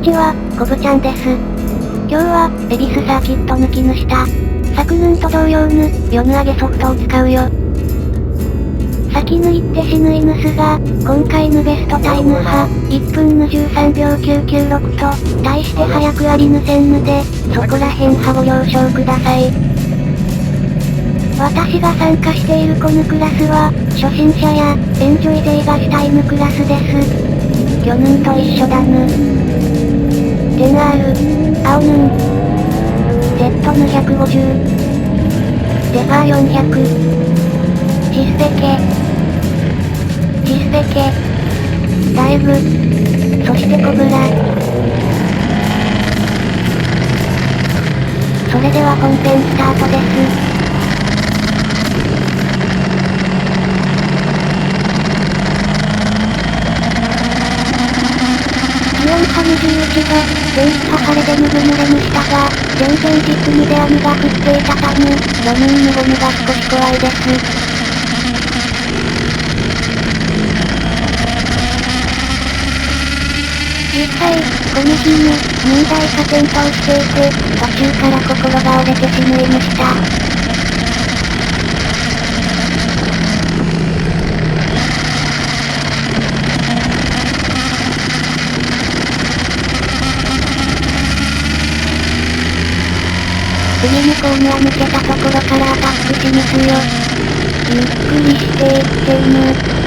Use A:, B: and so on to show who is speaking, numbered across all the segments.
A: ちは、コブちゃんです。今日は、恵比寿サーキット抜きぬした。昨年と同様ぬ、夜ぬ上げソフトを使うよ。先ぬいって死ぬいぬすが、今回ぬベストタイムは、1分ぬ13秒996と、大して早くありぬせんぬで、そこらへんはご了承ください。私が参加しているこのクラスは、初心者や、エンジョイ勢がしたいぬクラスです。去年と一緒だぬ。テン R、青ヌン、Z ぬ150、デファー400、チスペケ、ダイブ、そしてコブラ。それでは本編スタートです。気温差21度、前日は晴れでぬぐぬれにしたが、前々日にで雨が降っていたため、路面にゴムが少し怖いです。実際、この日に、入台か検討していて、途中から心が折れてしまいました。次にコーナー抜けたところからアタックしますよ。ゆっくりしていってね。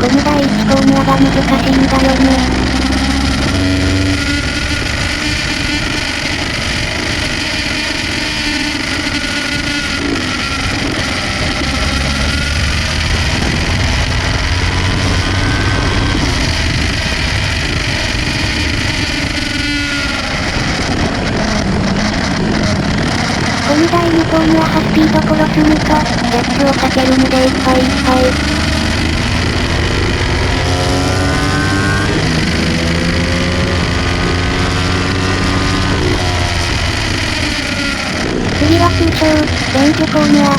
A: この第1コーナーが難しいんだよね。この第2コーナーはスピード殺すぬと、ギャップを避けるのでいっぱいいっぱい。次は通称、レンジコーナー。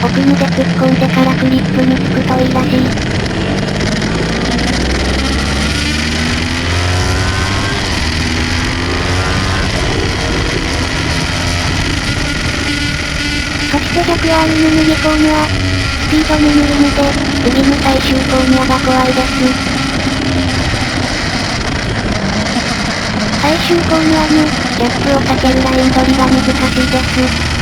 A: 奥にで突っ込んでからクリップにつくといいらしい。そして逆 R の右コーナー。スピードに乗るので、次の最終コーナーが怖いです。最終コーナーの、ギャップを避けるライン取りが難しいです。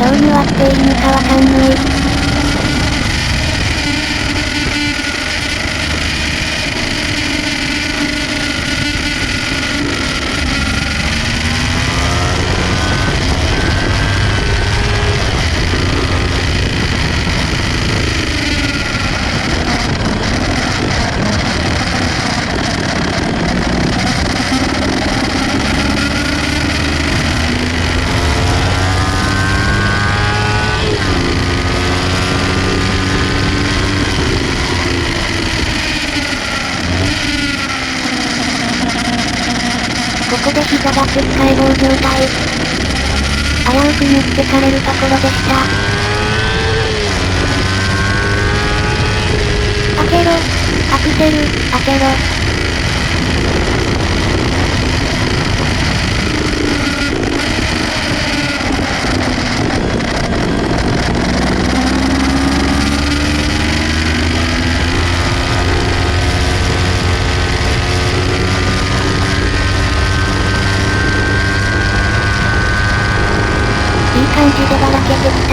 A: どうに割っていいのかわかんない。ここで膝がつっかえ棒状態。危うく持ってかれるところでした。開けろ。アクセル、開けろ。いい感じでばらけてきた。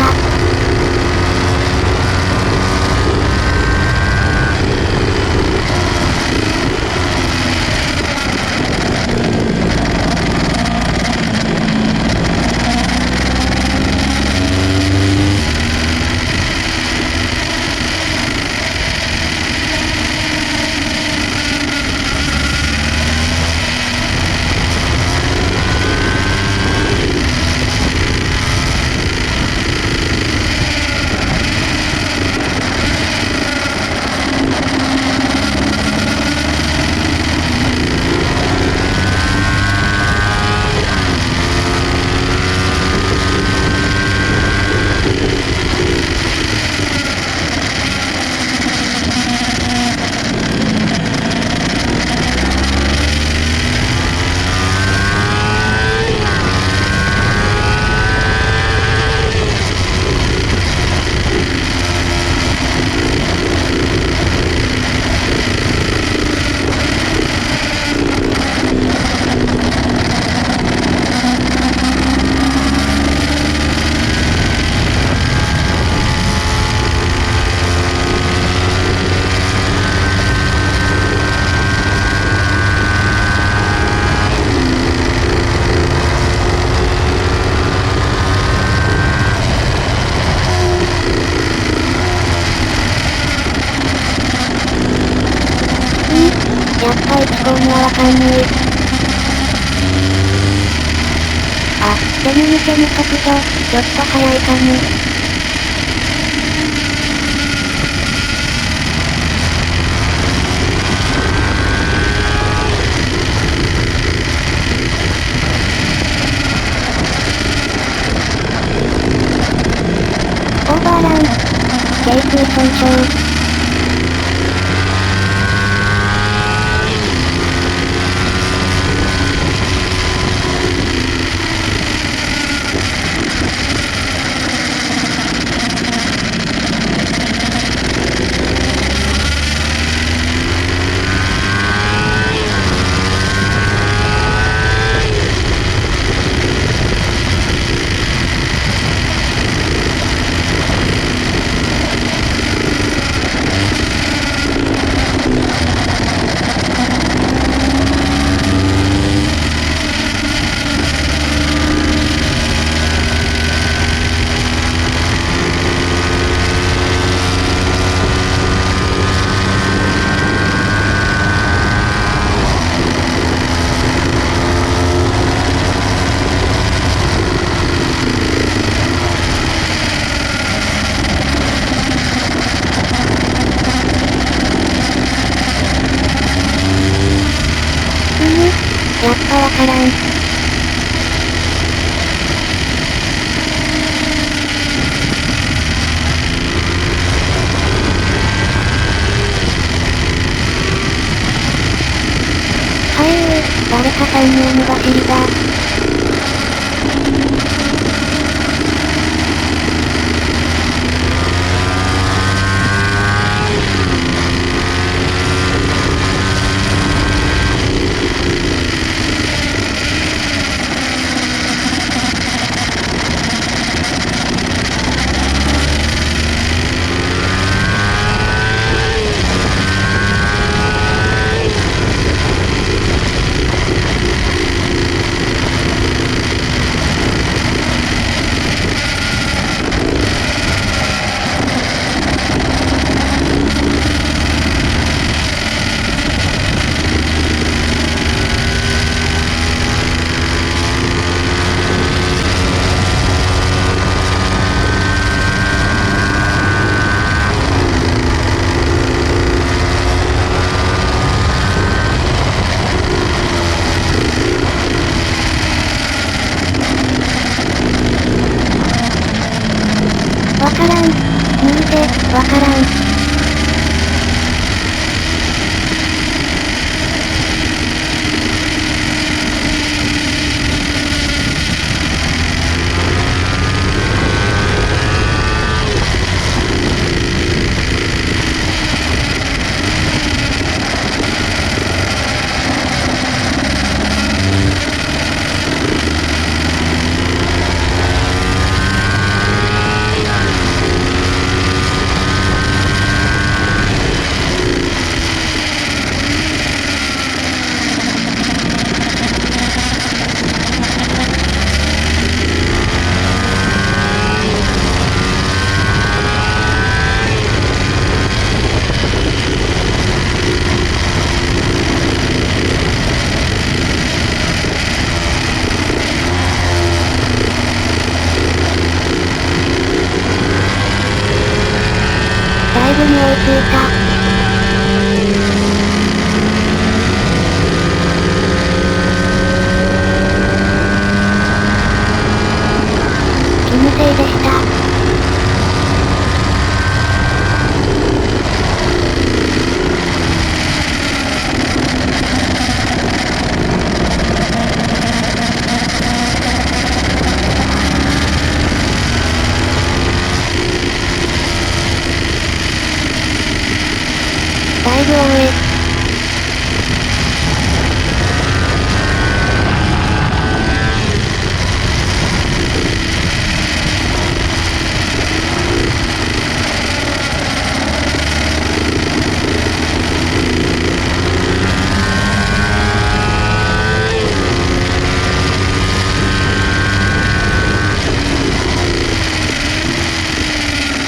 A: やっぱ一向にはわかんねえ。あ、でも店の速度、ちょっと速いかも。オーバーラン。頸椎損傷。やっぱわからん。誰か3人の走りだ。だいぶ多い。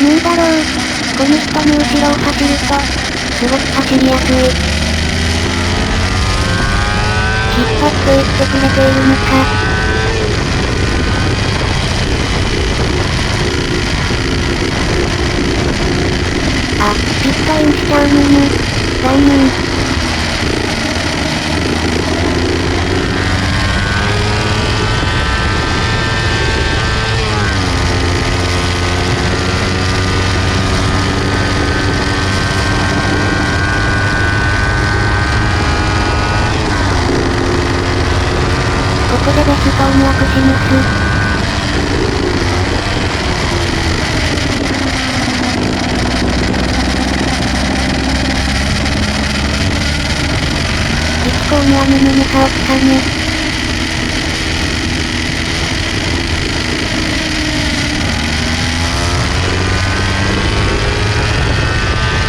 A: なんだろう。この人の後ろを走ると、すごく走りやすい。引っ張っていってくれているのか。あ、ピットインしちゃうのね。残念。ここでベストをマークします。1コーナー目の向かおつかね。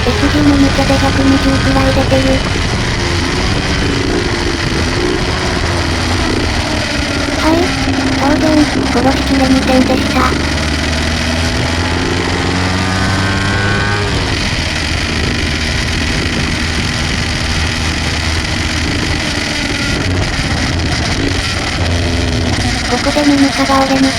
A: SG の抜けで120くらい出てる。はい、当然、殺しきれませんでした。ここで何かが折れます。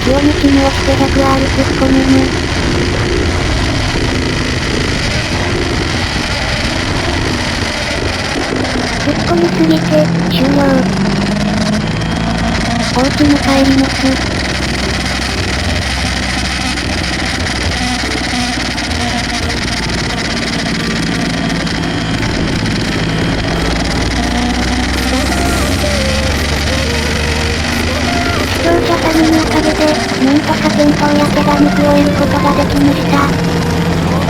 A: 気を抜きに押して 100R 突っ込むね。突っ込みすぎて、終了。お家に帰ります。視聴者様のおかげで、なんとか戦闘や怪我抜き終えることができました。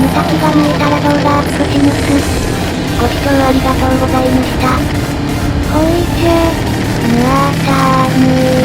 A: また気が向いたら動画アップします。ご視聴ありがとうございました。ほいじゃ、またねー。